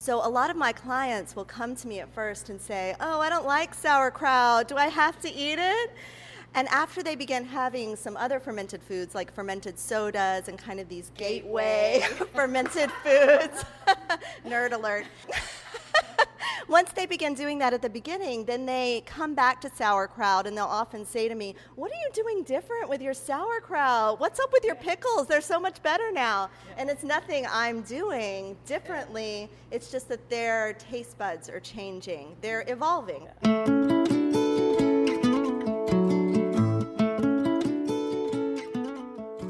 So a lot of my clients will come to me at first and say, oh, I don't like sauerkraut. Do I have to eat it? And after they begin having some other fermented foods like fermented sodas and kind of these gateway fermented foods, nerd alert. Once they begin doing that at the beginning, then they come back to sauerkraut and they'll often say to me, what are you doing different with your sauerkraut? What's up with your pickles? They're so much better now. And it's nothing I'm doing differently. It's just that their taste buds are changing. They're evolving.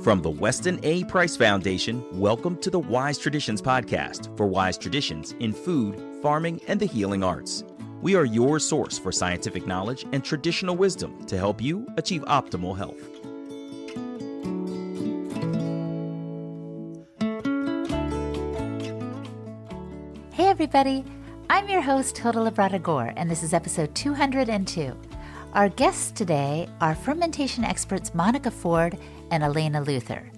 From the Weston A. Price Foundation, welcome to the Wise Traditions podcast for wise traditions in food, farming, and the healing arts. We are your source for scientific knowledge and traditional wisdom to help you achieve optimal health. Hey everybody, I'm your host Hilda Labrada Gore, and this is episode 202. Our guests today are fermentation experts Monica Ford and Elaina Luther.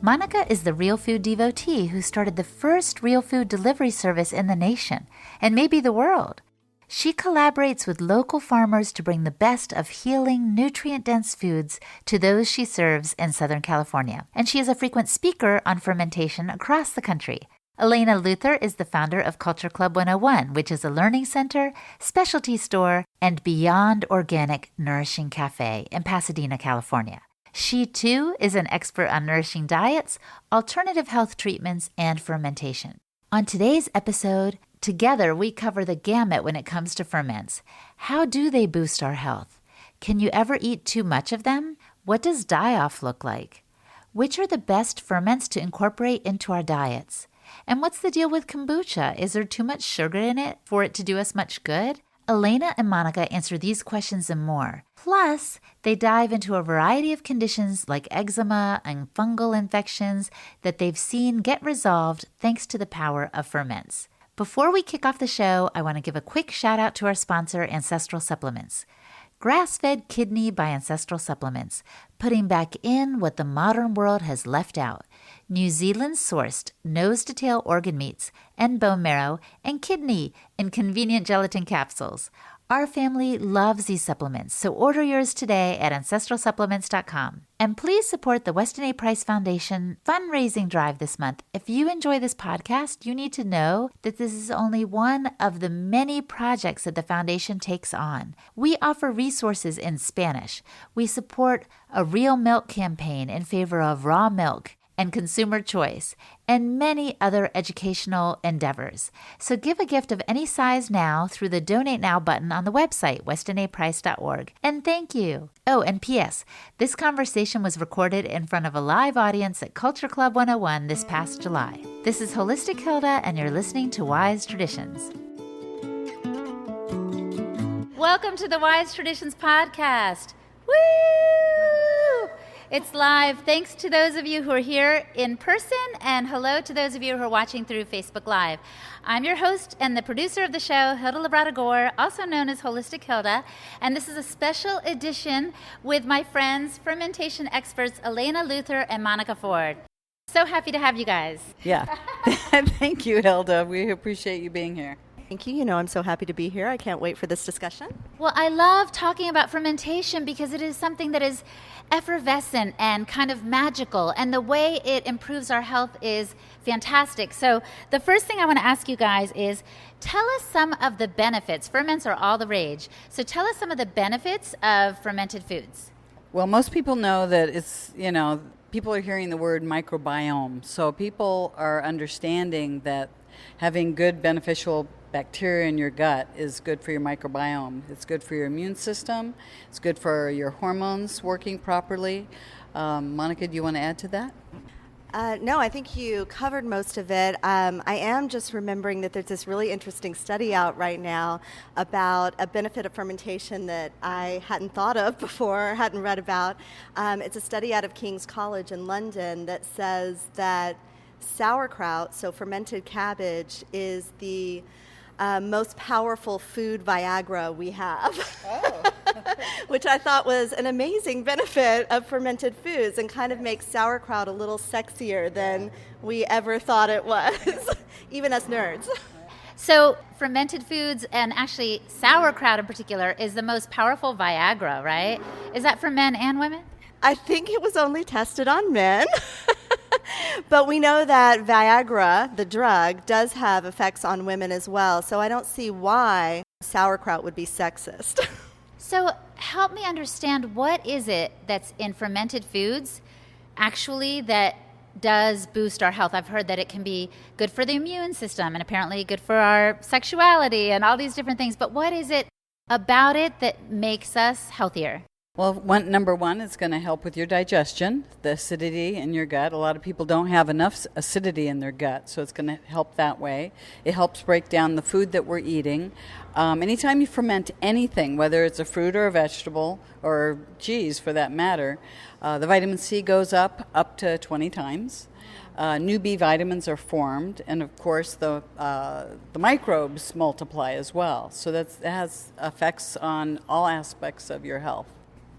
Monica is the Real Food Devotee who started the first real food delivery service in the nation, and maybe the world. She collaborates with local farmers to bring the best of healing, nutrient-dense foods to those she serves in Southern California, and she is a frequent speaker on fermentation across the country. Elaina Luther is the founder of Culture Club 101, which is a learning center, specialty store, and beyond organic nourishing café in Pasadena, California. She, too, is an expert on nourishing diets, alternative health treatments, and fermentation. On today's episode, together we cover the gamut when it comes to ferments. How do they boost our health? Can you ever eat too much of them? What does die-off look like? Which are the best ferments to incorporate into our diets? And what's the deal with kombucha? Is there too much sugar in it for it to do us much good? Elaina and Monica answer these questions and more. Plus, they dive into a variety of conditions like eczema and fungal infections that they've seen get resolved thanks to the power of ferments. Before we kick off the show, I want to give a quick shout out to our sponsor, Ancestral Supplements. Grass-fed kidney by Ancestral Supplements, putting back in what the modern world has left out. New Zealand-sourced nose-to-tail organ meats and bone marrow and kidney in convenient gelatin capsules. Our family loves these supplements, so order yours today at ancestralsupplements.com. And please support the Weston A. Price Foundation fundraising drive this month. If you enjoy this podcast, you need to know that this is only one of the many projects that the foundation takes on. We offer resources in Spanish. We support a Real Milk campaign in favor of raw milk and consumer choice, and many other educational endeavors. So give a gift of any size now through the Donate Now button on the website, westonaprice.org. And thank you. Oh, and P.S. This conversation was recorded in front of a live audience at Culture Club 101 this past July. This is Holistic Hilda, and you're listening to Wise Traditions. Welcome to the Wise Traditions podcast. Woo! It's live. Thanks to those of you who are here in person, and hello to those of you who are watching through Facebook Live. I'm your host and the producer of the show, Hilda Labrada Gore, also known as Holistic Hilda, and this is a special edition with my friends, fermentation experts Elaina Luther and Monica Ford. So happy to have you guys. Yeah. Thank you, Hilda. We appreciate you being here. Thank you. You know, I'm so happy to be here. I can't wait for this discussion. Well, I love talking about fermentation because it is something that is effervescent and kind of magical, and the way it improves our health is fantastic. So the first thing I want to ask you guys is, tell us some of the benefits. Ferments are all the rage. So tell us some of the benefits of fermented foods. Well, most people know that it's, people are hearing the word microbiome. So people are understanding that having good beneficial bacteria in your gut is good for your microbiome. It's good for your immune system. It's good for your hormones working properly. Monica, do you want to add to that? No, I think you covered most of it. I am just remembering that there's this really interesting study out right now about a benefit of fermentation that I hadn't thought of before, hadn't read about. It's a study out of King's College in London that says that sauerkraut, so fermented cabbage, is the most powerful food Viagra we have. Oh. Which I thought was an amazing benefit of fermented foods and kind of makes sauerkraut a little sexier than we ever thought it was, even as nerds. So fermented foods, and actually sauerkraut in particular, is the most powerful Viagra, right? Is that for men and women? I think it was only tested on men. But we know that Viagra, the drug, does have effects on women as well. So I don't see why sauerkraut would be sexist. So help me understand, what is it that's in fermented foods actually that does boost our health? I've heard that it can be good for the immune system and apparently good for our sexuality and all these different things. But what is it about it that makes us healthier? Well, number one, it's going to help with your digestion, the acidity in your gut. A lot of people don't have enough acidity in their gut, so it's going to help that way. It helps break down the food that we're eating. Anytime you ferment anything, whether it's a fruit or a vegetable or cheese for that matter, the vitamin C goes up to 20 times. New B vitamins are formed, and of course the microbes multiply as well. So that has effects on all aspects of your health.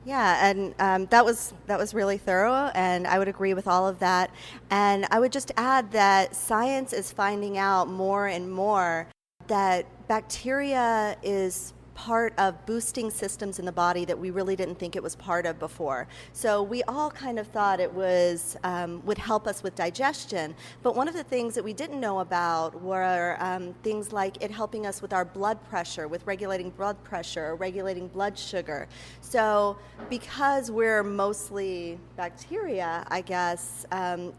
Yeah, and that was really thorough, and I would agree with all of that. And I would just add that science is finding out more and more that bacteria is part of boosting systems in the body that we really didn't think it was part of before. So we all kind of thought it was would help us with digestion, but one of the things that we didn't know about were things like it helping us with our blood pressure, with regulating blood pressure, or regulating blood sugar. So because we're mostly bacteria, I guess,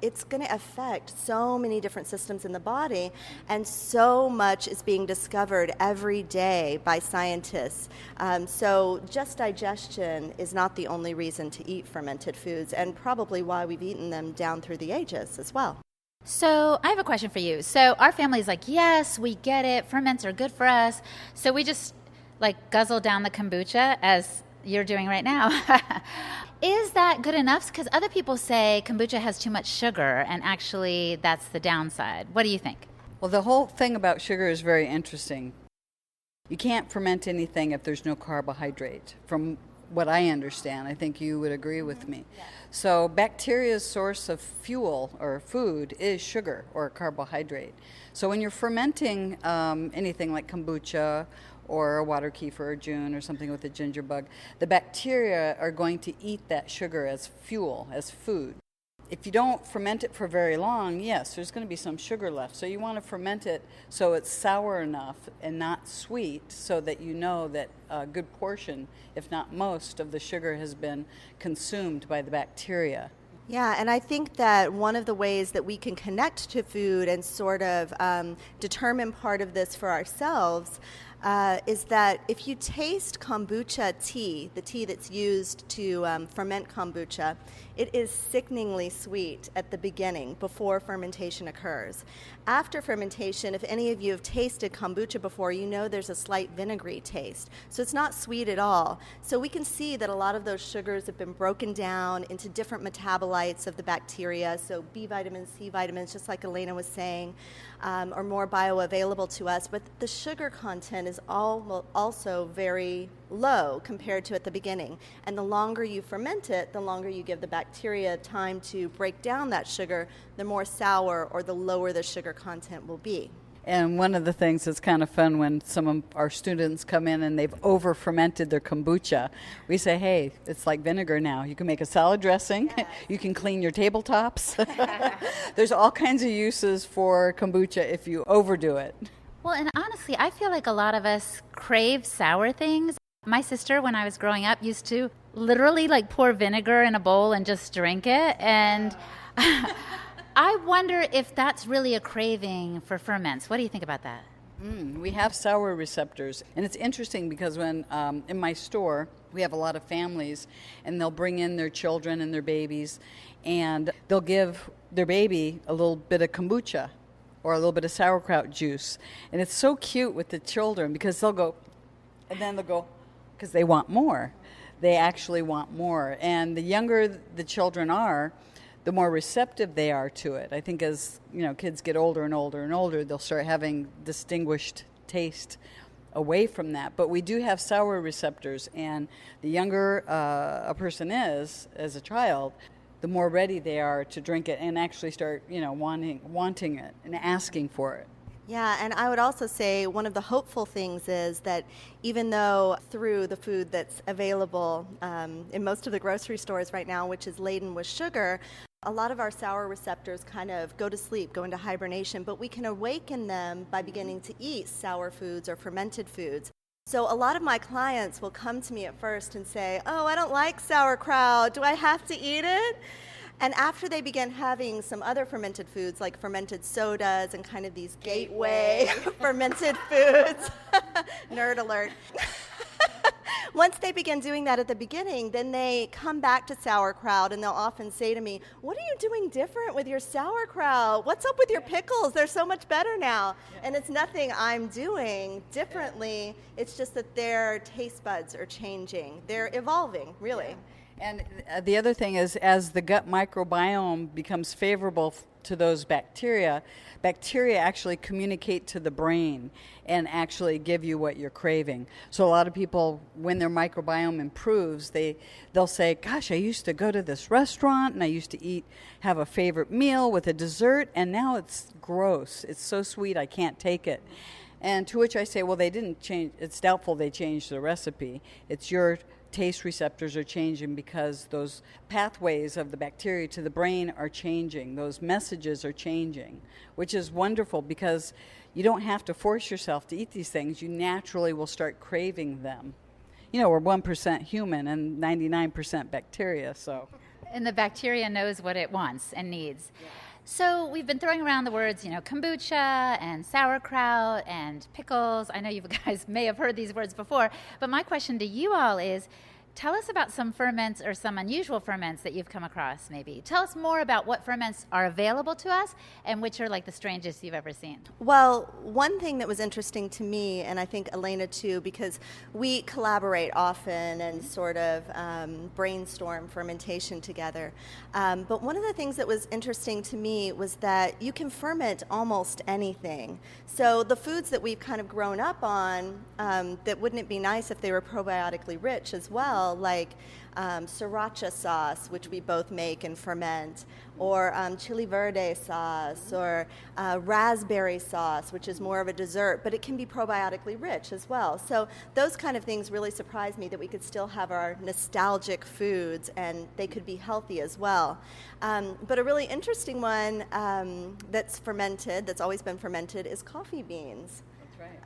it's going to affect so many different systems in the body, and so much is being discovered every day by scientists. So just digestion is not the only reason to eat fermented foods, and probably why we've eaten them down through the ages as well. So I have a question for you. So our family's like, yes, we get it. Ferments are good for us. So we just like guzzle down the kombucha as you're doing right now. Is that good enough? Because other people say kombucha has too much sugar, and actually that's the downside. What do you think? Well, the whole thing about sugar is very interesting. You can't ferment anything if there's no carbohydrate, from what I understand. I think you would agree with me. Yeah. So bacteria's source of fuel or food is sugar or carbohydrate. So when you're fermenting anything like kombucha or a water kefir or June or something with a ginger bug, the bacteria are going to eat that sugar as fuel, as food. If you don't ferment it for very long, yes, there's going to be some sugar left. So you want to ferment it so it's sour enough and not sweet, so that you know that a good portion, if not most, of the sugar has been consumed by the bacteria. Yeah, and I think that one of the ways that we can connect to food and sort of determine part of this for ourselves is that if you taste kombucha tea, the tea that's used to ferment kombucha, it is sickeningly sweet at the beginning, before fermentation occurs. After fermentation, if any of you have tasted kombucha before, you know there's a slight vinegary taste. So it's not sweet at all. So we can see that a lot of those sugars have been broken down into different metabolites of the bacteria. So B vitamins, C vitamins, just like Elaina was saying, are more bioavailable to us. But the sugar content is also very low compared to at the beginning. And the longer you ferment it, the longer you give the bacteria time to break down that sugar, the more sour or the lower the sugar content will be. And one of the things that's kind of fun when some of our students come in and they've over-fermented their kombucha, we say, hey, it's like vinegar now. You can make a salad dressing. Yes. You can clean your tabletops. There's all kinds of uses for kombucha if you overdo it. Well, and honestly, I feel like a lot of us crave sour things. My sister, when I was growing up, used to literally like pour vinegar in a bowl and just drink it. And I wonder if that's really a craving for ferments. What do you think about that? We have sour receptors. And it's interesting because when in my store, we have a lot of families, and they'll bring in their children and their babies, and they'll give their baby a little bit of kombucha or a little bit of sauerkraut juice. And it's so cute with the children because they'll go, and then they'll go, because they want more. They actually want more. And the younger the children are, the more receptive they are to it. I think as kids get older and older and older, they'll start having distinguished taste away from that. But we do have sour receptors, and the younger a person is as a child, the more ready they are to drink it and actually start wanting it and asking for it. Yeah, and I would also say one of the hopeful things is that even though through the food that's available in most of the grocery stores right now, which is laden with sugar, a lot of our sour receptors kind of go to sleep, go into hibernation, but we can awaken them by beginning to eat sour foods or fermented foods. So a lot of my clients will come to me at first and say, oh, I don't like sauerkraut. Do I have to eat it? And after they begin having some other fermented foods like fermented sodas and kind of these gateway fermented foods, nerd alert. Once they begin doing that at the beginning, then they come back to sauerkraut and they'll often say to me, what are you doing different with your sauerkraut? What's up with your pickles? They're so much better now. And it's nothing I'm doing differently. It's just that their taste buds are changing. They're evolving, really. And the other thing is, as the gut microbiome becomes favorable to those bacteria actually communicate to the brain and actually give you what you're craving. So a lot of people, when their microbiome improves, they'll say, gosh, I used to go to this restaurant and I used to have a favorite meal with a dessert, and now it's gross. It's so sweet, I can't take it. And to which I say, well, they didn't change. It's doubtful they changed the recipe. It's your taste receptors are changing because those pathways of the bacteria to the brain are changing. Those messages are changing, which is wonderful because you don't have to force yourself to eat these things. You naturally will start craving them. You know, we're 1% human and 99% bacteria, so. And the bacteria knows what it wants and needs. Yeah. So we've been throwing around the words, kombucha and sauerkraut and pickles. I know you guys may have heard these words before, but my question to you all is, tell us about some ferments or some unusual ferments that you've come across, maybe. Tell us more about what ferments are available to us and which are like the strangest you've ever seen. Well, one thing that was interesting to me, and I think Elaina too, because we collaborate often and sort of brainstorm fermentation together. But one of the things that was interesting to me was that you can ferment almost anything. So the foods that we've kind of grown up on, that wouldn't it be nice if they were probiotically rich as well, like sriracha sauce, which we both make and ferment, or chili verde sauce, or raspberry sauce, which is more of a dessert, but it can be probiotically rich as well. So those kind of things really surprised me, that we could still have our nostalgic foods and they could be healthy as well. But a really interesting one that's fermented, that's always been fermented, is coffee beans.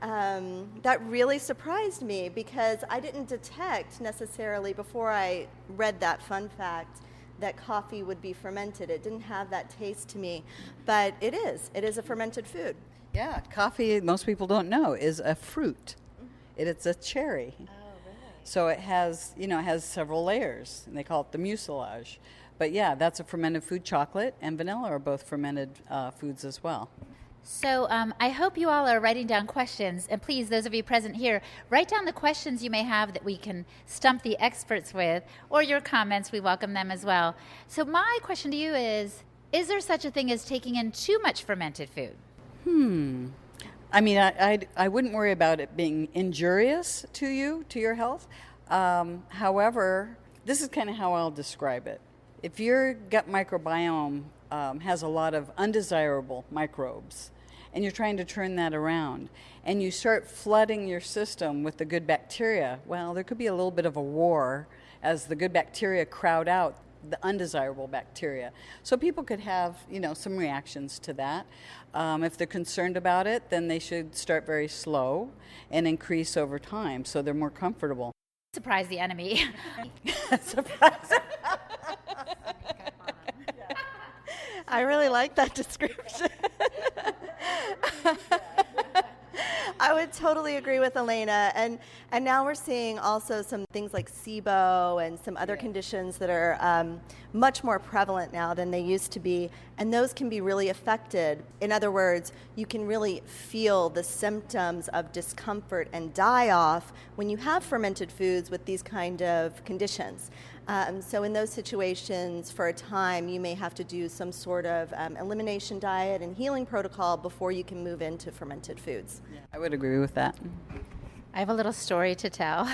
That really surprised me because I didn't detect necessarily before I read that fun fact that coffee would be fermented. It didn't have that taste to me, but it is. It is a fermented food. Yeah, coffee, most people don't know, is a fruit. It's a cherry. Oh, really? So it has, it has several layers, and they call it the mucilage. But yeah, that's a fermented food. Chocolate and vanilla are both fermented foods as well. So I hope you all are writing down questions, and please, those of you present here, write down the questions you may have that we can stump the experts with, or your comments. We welcome them as well. So my question to you is there such a thing as taking in too much fermented food? I mean, I wouldn't worry about it being injurious to you, to your health. However, this is kind of how I'll describe it. If your gut microbiome has a lot of undesirable microbes, and you're trying to turn that around, and you start flooding your system with the good bacteria, well, there could be a little bit of a war as the good bacteria crowd out the undesirable bacteria. So people could have, some reactions to that. If they're concerned about it, then they should start very slow and increase over time so they're more comfortable. Surprise the enemy. Surprise. I really like that description. I would totally agree with Elaina. And now we're seeing also some things like SIBO and some other conditions that are much more prevalent now than they used to be. And those can be really affected. In other words, you can really feel the symptoms of discomfort and die-off when you have fermented foods with these kind of conditions. So in those situations, for a time, you may have to do some sort of elimination diet and healing protocol before you can move into fermented foods. Yeah, I would agree with that. I have a little story to tell.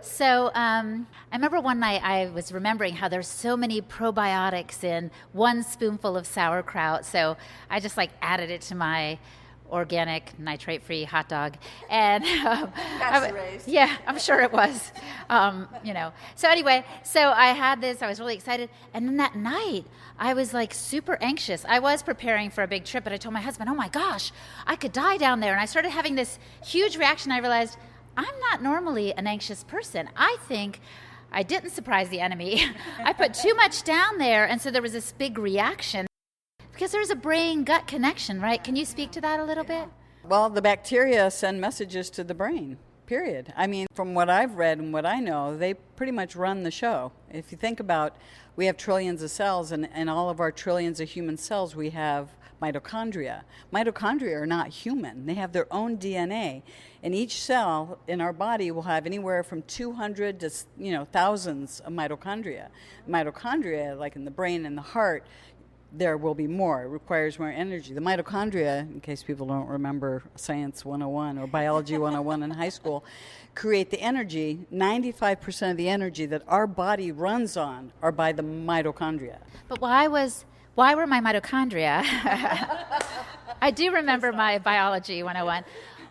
So I remember one night I was remembering how there's so many probiotics in one spoonful of sauerkraut. So I just added it to my organic, nitrate-free hot dog. And Pasture-raised. yeah, I'm sure it was. So anyway, so I had this. I was really excited. And then that night, I was like super anxious. I was preparing for a big trip, but I told my husband, oh my gosh, I could die down there. And I started having this huge reaction. I realized I'm not normally an anxious person. I think I didn't surprise the enemy. I put too much down there, and so there was this big reaction. Because there's a brain-gut connection, right? Can you speak to that a little bit? Well, the bacteria send messages to the brain, period. I mean, from what I've read and what I know, they pretty much run the show. If you think about, we have trillions of cells, and in all of our trillions of human cells, we have mitochondria. Mitochondria are not human. They have their own DNA. And each cell in our body will have anywhere from 200 to thousands of mitochondria. Mitochondria, like in the brain and the heart, there will be more. It requires more energy. The mitochondria, in case people don't remember Science 101 or Biology 101 in high school, create the energy. 95% of the energy that our body runs on are by the mitochondria. But why were my mitochondria? I do remember my Biology 101.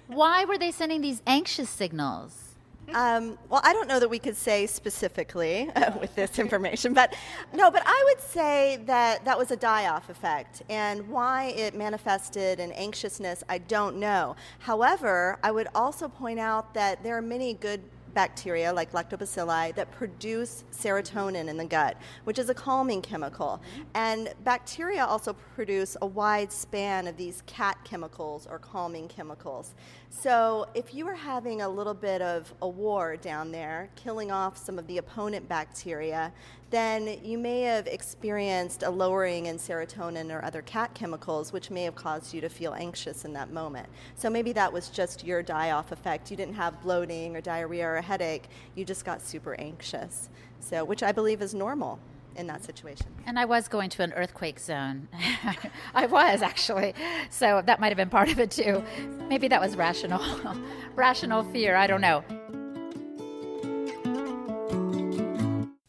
Why were they sending these anxious signals? Well, I don't know that we could say specifically with this information, but I would say that was a die-off effect, and why it manifested in anxiousness, I don't know. However, I would also point out that there are many good bacteria like lactobacilli that produce serotonin in the gut, which is a calming chemical. And bacteria also produce a wide span of these cat chemicals or calming chemicals. So if you were having a little bit of a war down there, killing off some of the opponent bacteria, then you may have experienced a lowering in serotonin or other cat chemicals, which may have caused you to feel anxious in that moment. So maybe that was just your die-off effect. You didn't have bloating or diarrhea or a headache. You just got super anxious, so which I believe is normal in that situation. And I was going to an earthquake zone. I was, actually. So that might have been part of it, too. Maybe that was rational. Rational fear. I don't know.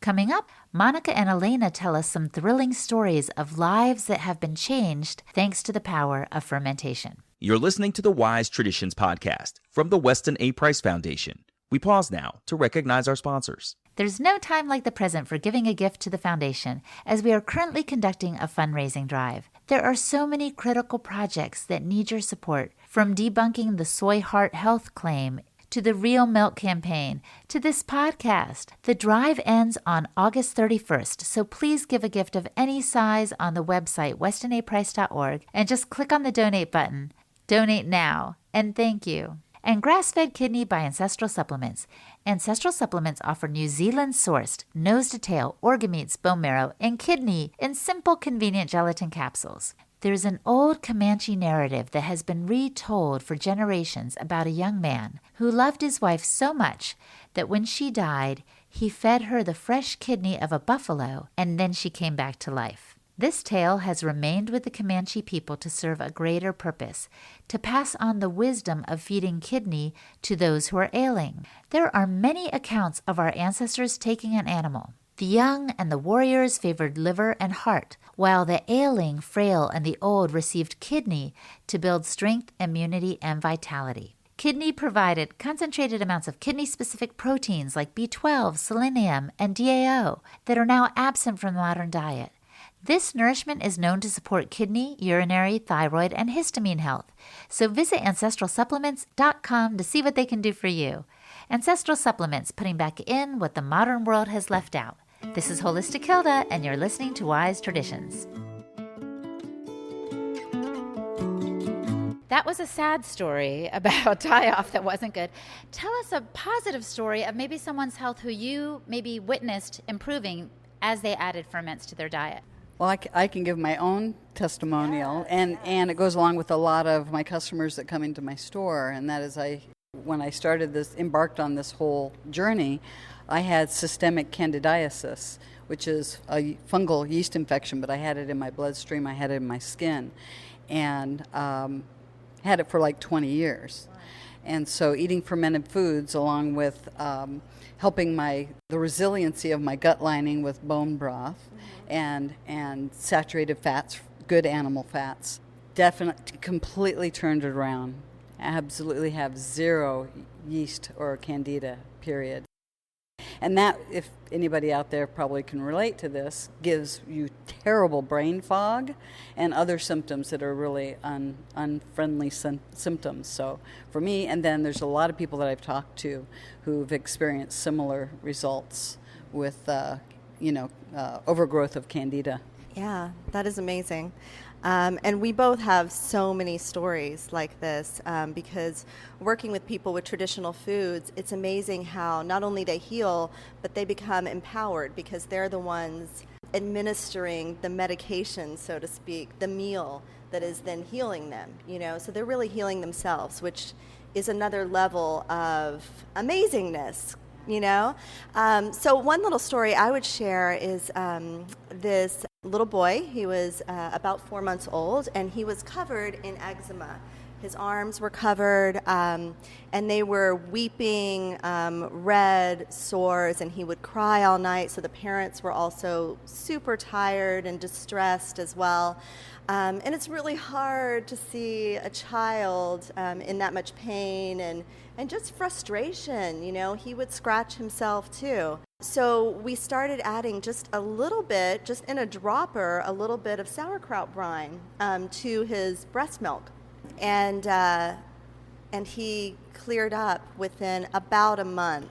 Coming up, Monica and Elaina tell us some thrilling stories of lives that have been changed thanks to the power of fermentation. You're listening to the Wise Traditions podcast from the Weston A. Price Foundation. We pause now to recognize our sponsors. There's no time like the present for giving a gift to the foundation, as we are currently conducting a fundraising drive. There are so many critical projects that need your support, from debunking the soy heart health claim to the Real Milk campaign, to this podcast. The drive ends on August 31st, so please give a gift of any size on the website westonaprice.org and just click on the donate button. Donate now, and thank you. And Grass-Fed Kidney by Ancestral Supplements. Ancestral Supplements offer New Zealand-sourced, nose-to-tail, organ meats, bone marrow, and kidney in simple, convenient gelatin capsules. There's an old Comanche narrative that has been retold for generations about a young man who loved his wife so much that when she died, he fed her the fresh kidney of a buffalo, and then she came back to life. This tale has remained with the Comanche people to serve a greater purpose, to pass on the wisdom of feeding kidney to those who are ailing. There are many accounts of our ancestors taking an animal. The young and the warriors favored liver and heart, while the ailing, frail, and the old received kidney to build strength, immunity, and vitality. Kidney provided concentrated amounts of kidney-specific proteins like B12, selenium, and DAO that are now absent from the modern diet. This nourishment is known to support kidney, urinary, thyroid, and histamine health. So visit ancestralsupplements.com to see what they can do for you. Ancestral Supplements, putting back in what the modern world has left out. This is Holistic Hilda, and you're listening to Wise Traditions. That was a sad story about die-off that wasn't good. Tell us a positive story of maybe someone's health who you maybe witnessed improving as they added ferments to their diet. Well, I can give my own testimonial, and it goes along with a lot of my customers that come into my store, and that is when I embarked on this whole journey, I had systemic candidiasis, which is a fungal yeast infection, but I had it in my bloodstream, I had it in my skin, and had it for like 20 years. And so eating fermented foods along with helping the resiliency of my gut lining with bone broth and saturated fats, good animal fats, definitely completely turned it around. Absolutely have zero yeast or candida, period. And that, if anybody out there probably can relate to this, gives you terrible brain fog and other symptoms that are really unfriendly symptoms. So for me, and then there's a lot of people that I've talked to who've experienced similar results with, overgrowth of candida. Yeah, that is amazing. And we both have so many stories like this because working with people with traditional foods, it's amazing how not only they heal, but they become empowered because they're the ones administering the medication, so to speak, the meal that is then healing them, So they're really healing themselves, which is another level of amazingness. So one little story I would share is this little boy. He was about 4 months old, and he was covered in eczema. His arms were covered, and they were weeping, red sores, and he would cry all night. So the parents were also super tired and distressed as well. And it's really hard to see a child in that much pain and just frustration. He would scratch himself too. So we started adding just a little bit, just in a dropper, a little bit of sauerkraut brine to his breast milk. And he cleared up within about a month.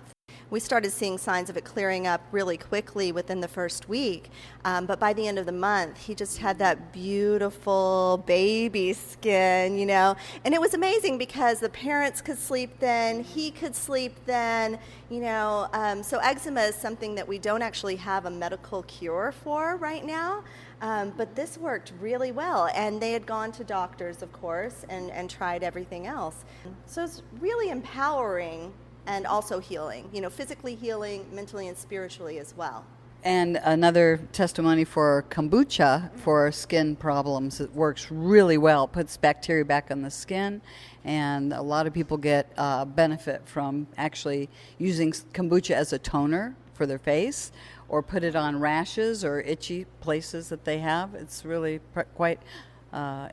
We started seeing signs of it clearing up really quickly within the first week, but by the end of the month, he just had that beautiful baby skin, and it was amazing because the parents could sleep then, he could sleep then, so eczema is something that we don't actually have a medical cure for right now, but this worked really well, and they had gone to doctors, of course, and tried everything else. So it's really empowering and also healing, physically healing, mentally and spiritually as well. And another testimony for kombucha for skin problems. It works really well. It puts bacteria back on the skin, and a lot of people get benefit from actually using kombucha as a toner for their face, or put it on rashes or itchy places that they have. It's really quite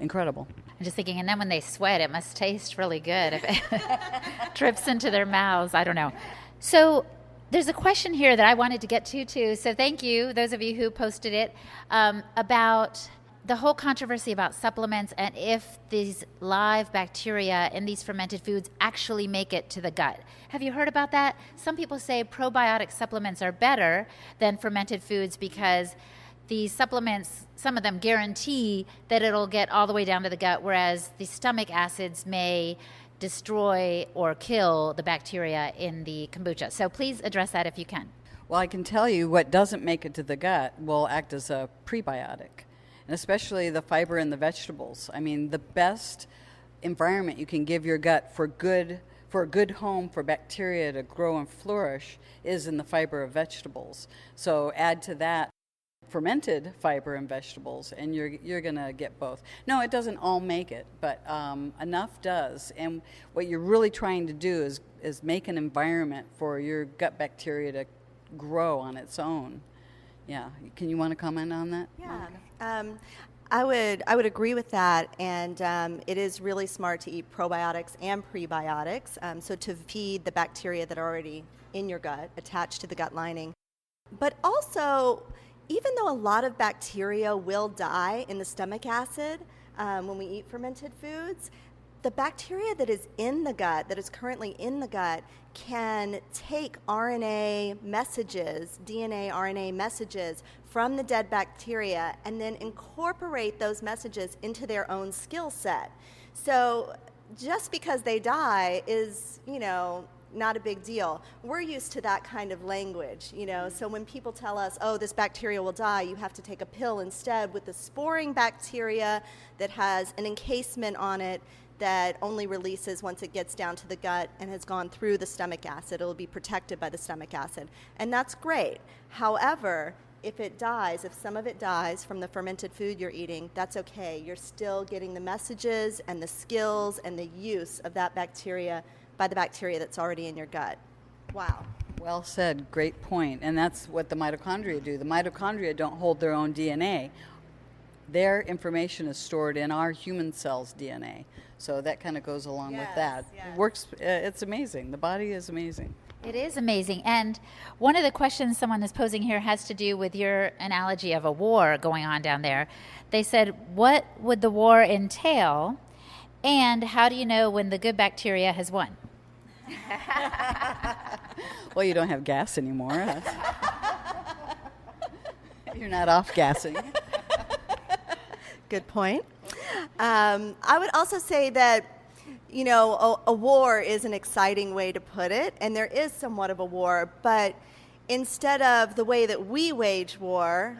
incredible. I'm just thinking, and then when they sweat, it must taste really good if it drips into their mouths. I don't know. So there's a question here that I wanted to get to too. So thank you, those of you who posted it, about the whole controversy about supplements and if these live bacteria in these fermented foods actually make it to the gut. Have you heard about that? Some people say probiotic supplements are better than fermented foods because these supplements, some of them guarantee that it'll get all the way down to the gut, whereas the stomach acids may destroy or kill the bacteria in the kombucha. So please address that if you can. Well, I can tell you what doesn't make it to the gut will act as a prebiotic, and especially the fiber in the vegetables. I mean, the best environment you can give your gut for a good home for bacteria to grow and flourish is in the fiber of vegetables. So add to that fermented fiber in vegetables, and you're going to get both. No, it doesn't all make it, but enough does. And what you're really trying to do is make an environment for your gut bacteria to grow on its own. Yeah. Can you want to comment on that? Yeah. I would agree with that, and it is really smart to eat probiotics and prebiotics, so to feed the bacteria that are already in your gut, attached to the gut lining. But also, even though a lot of bacteria will die in the stomach acid when we eat fermented foods, the bacteria that is in the gut, that is currently in the gut, can take RNA messages, DNA RNA messages from the dead bacteria and then incorporate those messages into their own skill set. So just because they die is, not a big deal. We're used to that kind of language, so when people tell us, oh, this bacteria will die, you have to take a pill instead with the sporing bacteria that has an encasement on it that only releases once it gets down to the gut and has gone through the stomach acid. It'll be protected by the stomach acid, and that's great. However, if some of it dies from the fermented food you're eating, that's okay. You're still getting the messages and the skills and the use of that bacteria by the bacteria that's already in your gut. Wow. Well said. Great point. And that's what the mitochondria do. The mitochondria don't hold their own DNA. their information is stored in our human cells' DNA. So that kind of goes along with that. Yes. It works. It's amazing. The body is amazing. It is amazing. And one of the questions someone is posing here has to do with your analogy of a war going on down there. They said, what would the war entail? And how do you know when the good bacteria has won? Well, you don't have gas anymore. You're not off gassing. Good point. I would also say that, you know, a war is an exciting way to put it, and there is somewhat of a war, but instead of the way that we wage war,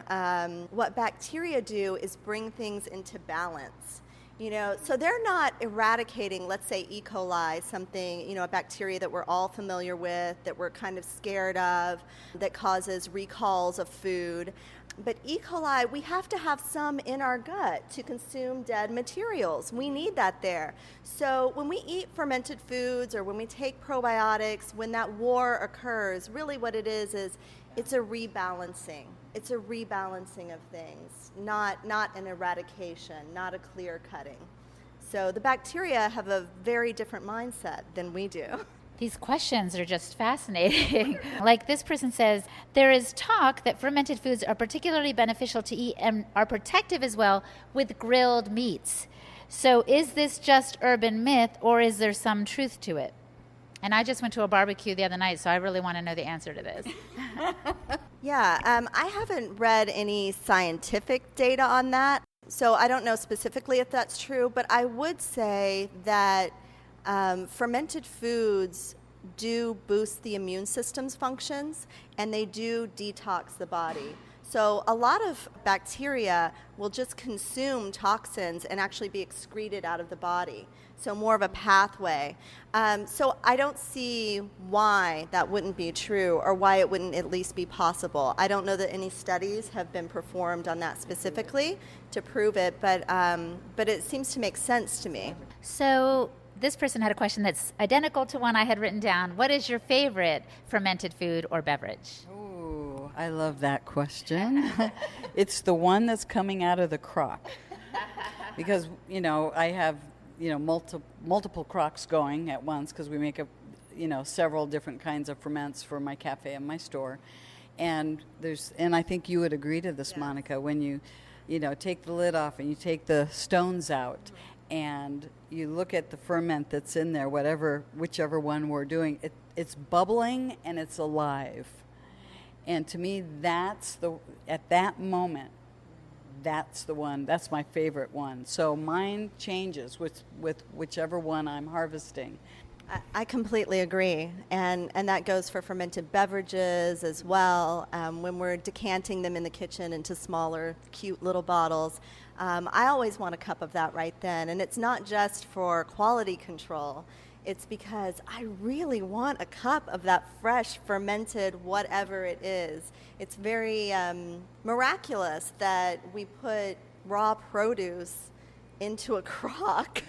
what bacteria do is bring things into balance. You know, so they're not eradicating, let's say, E. coli, something, you know, a bacteria that we're all familiar with, that we're kind of scared of, that causes recalls of food. But E. coli, we have to have some in our gut to consume dead materials. We need that there. So when we eat fermented foods or when we take probiotics, when that war occurs, really what it is it's a rebalancing. It's a rebalancing of things, not an eradication, not a clear cutting. So the bacteria have a very different mindset than we do. These questions are just fascinating. Like this person says, there is talk that fermented foods are particularly beneficial to eat and are protective as well with grilled meats. So is this just urban myth or is there some truth to it? And I just went to a barbecue the other night, so I really want to know the answer to this. Yeah, I haven't read any scientific data on that, so I don't know specifically if that's true, but I would say that fermented foods do boost the immune system's functions, and they do detox the body. So a lot of bacteria will just consume toxins and actually be excreted out of the body. So more of a pathway. So I don't see why that wouldn't be true or why it wouldn't at least be possible. I don't know that any studies have been performed on that specifically to prove it, but it seems to make sense to me. So this person had a question that's identical to one I had written down. What is your favorite fermented food or beverage? Ooh, I love that question. It's the one that's coming out of the crock. Because, you know, I have, you know, multiple crocks going at once because we make several different kinds of ferments for my cafe and my store. And I think you would agree to this, yes. Monica, when you take the lid off and you take the stones out, mm-hmm. and you look at the ferment that's in there, whichever one we're doing, it's bubbling and it's alive. And to me, at that moment, that's the one, that's my favorite one. So mine changes with whichever one I'm harvesting. I completely agree, and that goes for fermented beverages as well. When we're decanting them in the kitchen into smaller, cute little bottles, I always want a cup of that right then. And it's not just for quality control. It's because I really want a cup of that fresh, fermented, whatever it is. It's very miraculous that we put raw produce into a crock.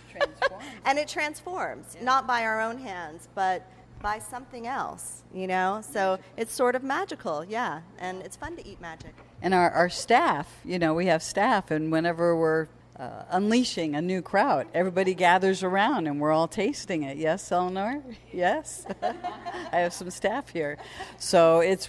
And it transforms, yeah. Not by our own hands, but by something else, you know? So it's sort of magical, yeah, and it's fun to eat magic. And our staff, we have staff, and whenever we're unleashing a new kraut, everybody gathers around and we're all tasting it. Yes, Eleanor? Yes? I have some staff here. So it's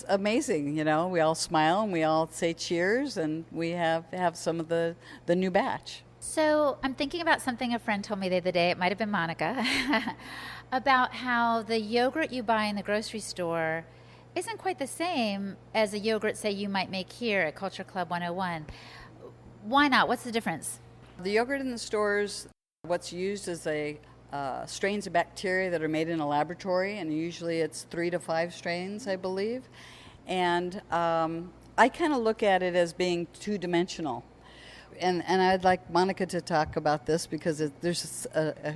amazing, we all smile and we all say cheers, and we have some of the new batch. So I'm thinking about something a friend told me the other day, it might have been Monica, about how the yogurt you buy in the grocery store isn't quite the same as a yogurt, say, you might make here at Culture Club 101. Why not? What's the difference? The yogurt in the stores, what's used is strains of bacteria that are made in a laboratory, and usually it's 3 to 5 strains, I believe. And I kind of look at it as being two-dimensional. And I'd like Monica to talk about this because there's a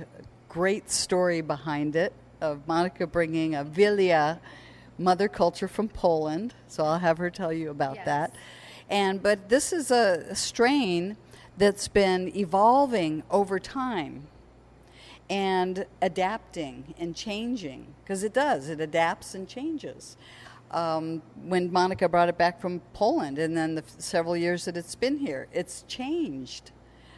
great story behind it of Monica bringing a Wilia mother culture from Poland. So I'll have her tell you about that. But this is a strain that's been evolving over time and adapting and changing, because it adapts and changes. when Monica brought it back from Poland, and then the several years that it's been here, it's changed,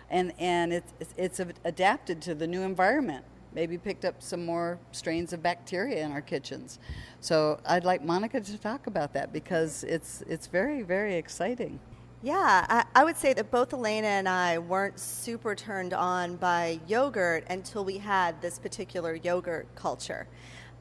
and it's adapted to the new environment. Maybe picked up some more strains of bacteria in our kitchens. So I'd like Monica to talk about that, because it's very, very exciting. Yeah, I would say that both Elaina and I weren't super turned on by yogurt until we had this particular yogurt culture.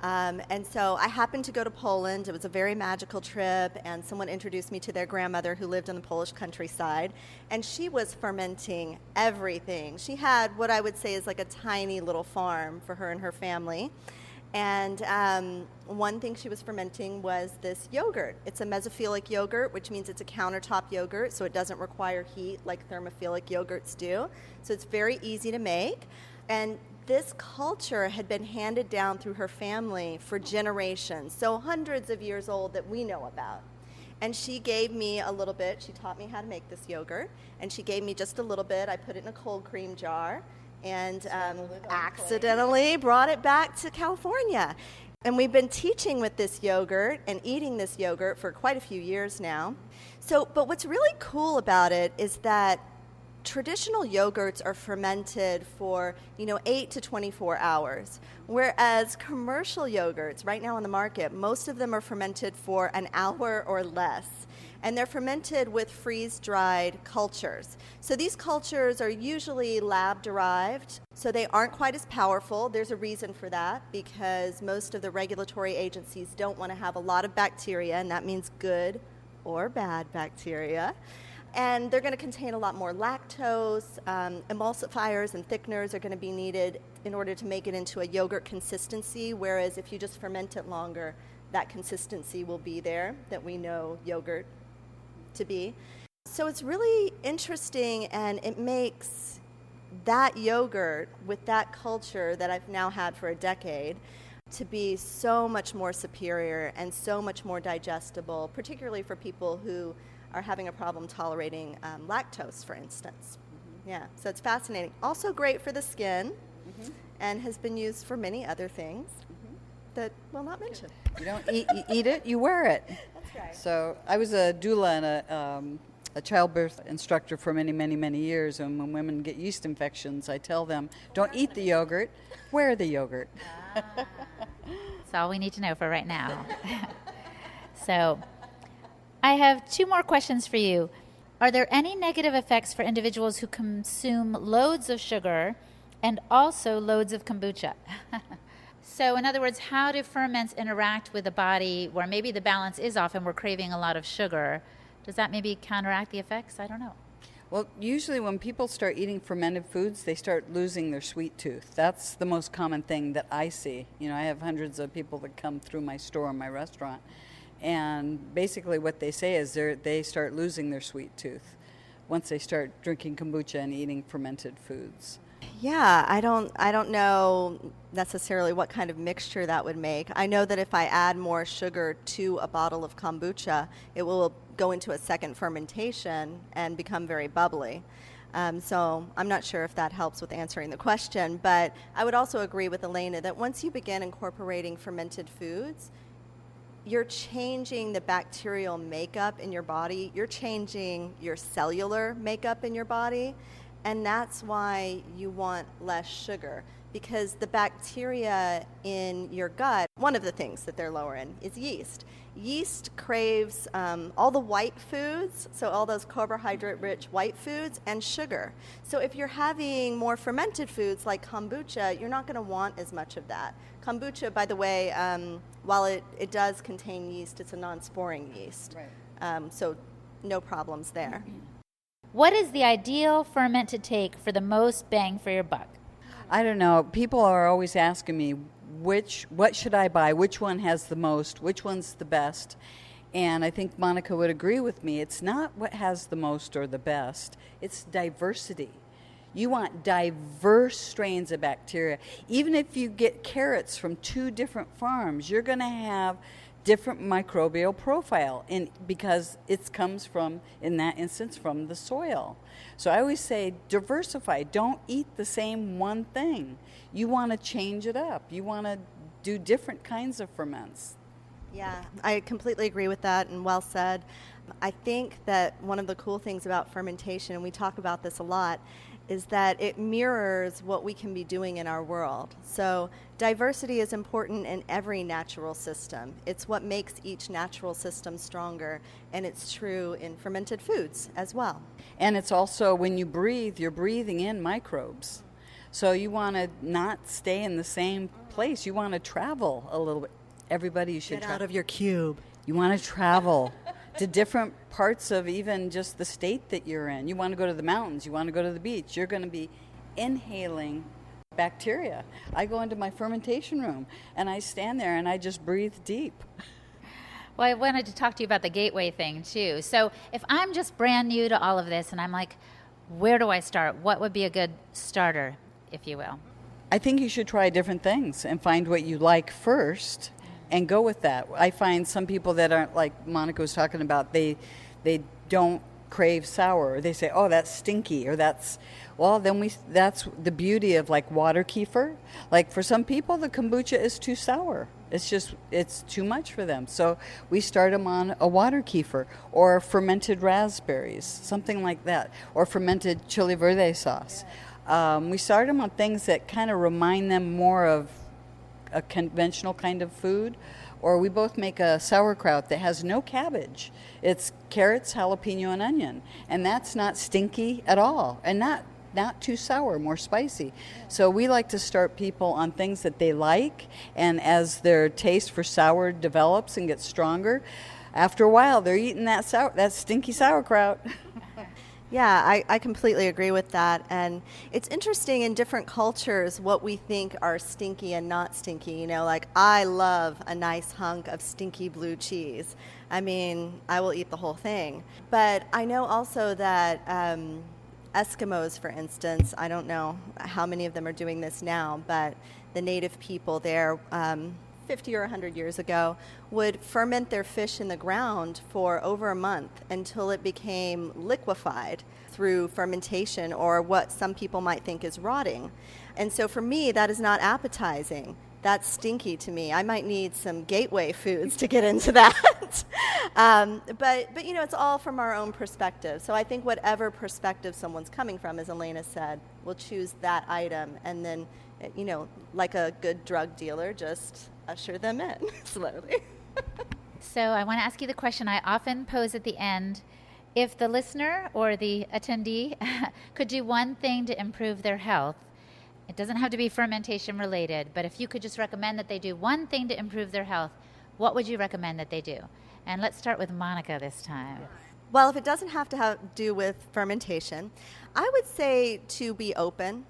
And so I happened to go to Poland. It was a very magical trip, and someone introduced me to their grandmother who lived in the Polish countryside, and she was fermenting everything. She had what I would say is like a tiny little farm for her and her family. And one thing she was fermenting was this yogurt. It's a mesophilic yogurt, which means it's a countertop yogurt, so it doesn't require heat like thermophilic yogurts do. So it's very easy to make. And this culture had been handed down through her family for generations, so hundreds of years old that we know about. And she gave me a little bit. She taught me how to make this yogurt, and she gave me just a little bit. I put it in a cold cream jar and accidentally brought it back to California. And we've been teaching with this yogurt and eating this yogurt for quite a few years now. But what's really cool about it is that traditional yogurts are fermented for 8 to 24 hours, whereas commercial yogurts right now on the market, most of them are fermented for an hour or less, and they're fermented with freeze-dried cultures. So these cultures are usually lab-derived, so they aren't quite as powerful. There's a reason for that, because most of the regulatory agencies don't want to have a lot of bacteria, and that means good or bad bacteria. And they're going to contain a lot more lactose. Emulsifiers and thickeners are going to be needed in order to make it into a yogurt consistency, whereas if you just ferment it longer, that consistency will be there that we know yogurt to be. So it's really interesting, and it makes that yogurt with that culture that I've now had for a decade to be so much more superior and so much more digestible, particularly for people who are having a problem tolerating lactose, for instance. Yeah, so it's fascinating. Also great for the skin, and has been used for many other things that we'll not mention. You don't eat it, you wear it. That's right. So I was a doula and a childbirth instructor for many, many, many years, and when women get yeast infections, I tell them, don't eat the yogurt, wear the yogurt. That's all we need to know for right now. So I have 2 more questions for you. Are there any negative effects for individuals who consume loads of sugar and also loads of kombucha? So in other words, how do ferments interact with the body where maybe the balance is off and we're craving a lot of sugar? Does that maybe counteract the effects? I don't know. Well, usually when people start eating fermented foods, they start losing their sweet tooth. That's the most common thing that I see. I have hundreds of people that come through my store and my restaurant. And basically what they say is they start losing their sweet tooth once they start drinking kombucha and eating fermented foods. Yeah, I don't know necessarily what kind of mixture that would make. I know that if I add more sugar to a bottle of kombucha, it will go into a second fermentation and become very bubbly. So I'm not sure if that helps with answering the question, but I would also agree with Elaina that once you begin incorporating fermented foods, you're changing the bacterial makeup in your body, you're changing your cellular makeup in your body, and that's why you want less sugar, because the bacteria in your gut, one of the things that they're lower in is yeast. Yeast craves all the white foods, so all those carbohydrate-rich white foods, and sugar. So if you're having more fermented foods like kombucha, you're not going to want as much of that. Kombucha, by the way, while it does contain yeast, it's a non-sporing yeast. Right. So no problems there. What is the ideal ferment to take for the most bang for your buck? I don't know. People are always asking me, what should I buy? Which one has the most? Which one's the best? And I think Monica would agree with me. It's not what has the most or the best. It's diversity. You want diverse strains of bacteria. Even if you get carrots from 2 different farms, you're going to have different microbial profile because it comes from, in that instance, from the soil. So I always say diversify. Don't eat the same one thing. You want to change it up. You want to do different kinds of ferments. Yeah, I completely agree with that, and well said. I think that one of the cool things about fermentation, and we talk about this a lot, is that it mirrors what we can be doing in our world. So diversity is important in every natural system. It's what makes each natural system stronger, and it's true in fermented foods as well. And it's also when you breathe, you're breathing in microbes. So you want to not stay in the same place. You want to travel a little bit. Everybody, you should Get out of your cube. You want to travel to different parts of even just the state that you're in. You want to go to the mountains. You want to go to the beach. You're going to be inhaling bacteria. I go into my fermentation room and I stand there and I just breathe deep. Well, I wanted to talk to you about the gateway thing too. So if I'm just brand new to all of this and I'm like, where do I start? What would be a good starter, if you will? I think you should try different things and find what you like first and go with that. I find some people that aren't, like Monica was talking about, they don't crave sour. Or they say, oh, that's stinky, or that's the beauty of like water kefir. Like for some people, the kombucha is too sour. It's too much for them. So we start them on a water kefir or fermented raspberries, something like that, or fermented chili verde sauce. We start them on things that kind of remind them more of a conventional kind of food. Or we both make a sauerkraut that has no cabbage. It's carrots, jalapeno, and onion. And that's not stinky at all, and not too sour, more spicy. So we like to start people on things that they like, and as their taste for sour develops and gets stronger, after a while they're eating that stinky sauerkraut. Yeah, I completely agree with that. And it's interesting in different cultures what we think are stinky and not stinky. You know, like I love a nice hunk of stinky blue cheese. I mean, I will eat the whole thing. But I know also that Eskimos, for instance, I don't know how many of them are doing this now, but the native people there 50 or 100 years ago would ferment their fish in the ground for over a month until it became liquefied through fermentation, or what some people might think is rotting. And so for me, that is not appetizing. That's stinky to me. I might need some gateway foods to get into that. But you know, it's all from our own perspective. So I think whatever perspective someone's coming from, as Elaina said, we'll choose that item, and then, you know, like a good drug dealer, just usher them in slowly. So I want to ask you the question I often pose at the end. If the listener or the attendee could do one thing to improve their health, it doesn't have to be fermentation related, but if you could just recommend that they do one thing to improve their health, what would you recommend that they do? And let's start with Monica this time. Well, if it doesn't have to do with fermentation, I would say to be open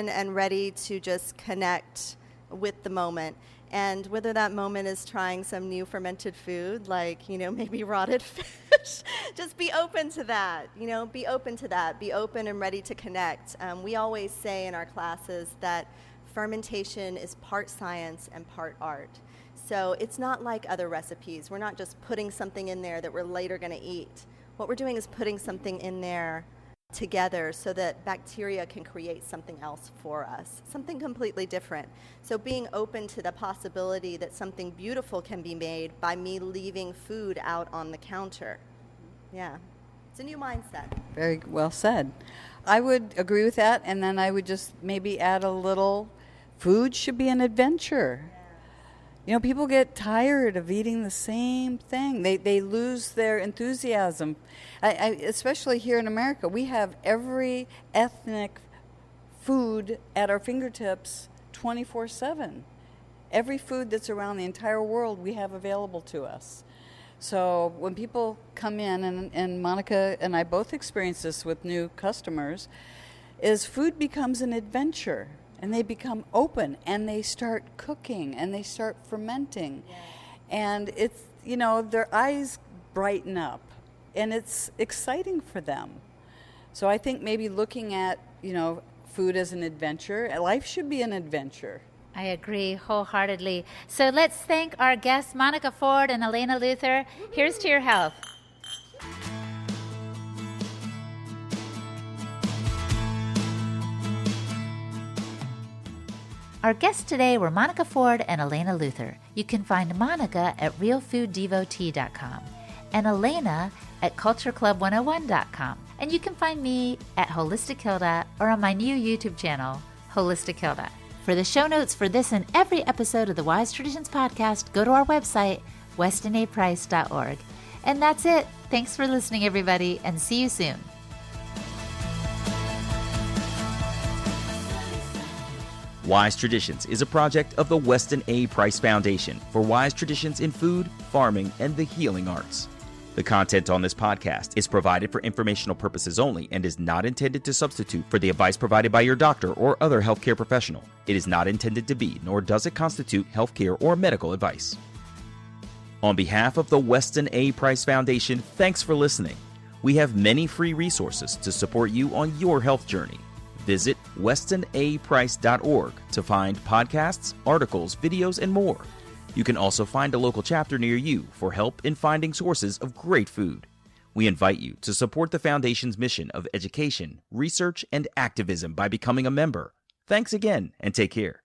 and ready to just connect with the moment. And whether that moment is trying some new fermented food, like, you know, maybe rotted fish, just be open to that, you know, be open and ready to connect. We always say in our classes that fermentation is part science and part art. So it's not like other recipes. We're not just putting something in there that we're later going to eat. What we're doing is putting something in there together so that bacteria can create something else for us, something completely different. So being open to the possibility that something beautiful can be made by me leaving food out on the counter. Yeah, it's a new mindset. Very well said. I would agree with that, and then I would just maybe add a little, food should be an adventure. You know, people get tired of eating the same thing. They lose their enthusiasm. Especially here in America, we have every ethnic food at our fingertips 24/7. Every food that's around the entire world we have available to us. So when people come in, and Monica and I both experience this with new customers, is food becomes an adventure. And they become open, and they start cooking, and they start fermenting. Yeah. And it's, you know, their eyes brighten up, and it's exciting for them. So I think maybe looking at, you know, food as an adventure, life should be an adventure. I agree wholeheartedly. So let's thank our guests, Monica Ford and Elaina Luther. Here's to your health. Our guests today were Monica Ford and Elaina Luther. You can find Monica at realfooddevotee.com and Elaina at cultureclub101.com. And you can find me at Holistic Hilda or on my new YouTube channel, Holistic Hilda. For the show notes for this and every episode of the Wise Traditions podcast, go to our website, westinaprice.org. And that's it. Thanks for listening, everybody, and see you soon. Wise Traditions is a project of the Weston A. Price Foundation for wise traditions in food, farming, and the healing arts. The content on this podcast is provided for informational purposes only and is not intended to substitute for the advice provided by your doctor or other healthcare professional. It is not intended to be, nor does it constitute healthcare or medical advice. On behalf of the Weston A. Price Foundation, thanks for listening. We have many free resources to support you on your health journey. Visit westonaprice.org to find podcasts, articles, videos, and more. You can also find a local chapter near you for help in finding sources of great food. We invite you to support the Foundation's mission of education, research, and activism by becoming a member. Thanks again, and take care.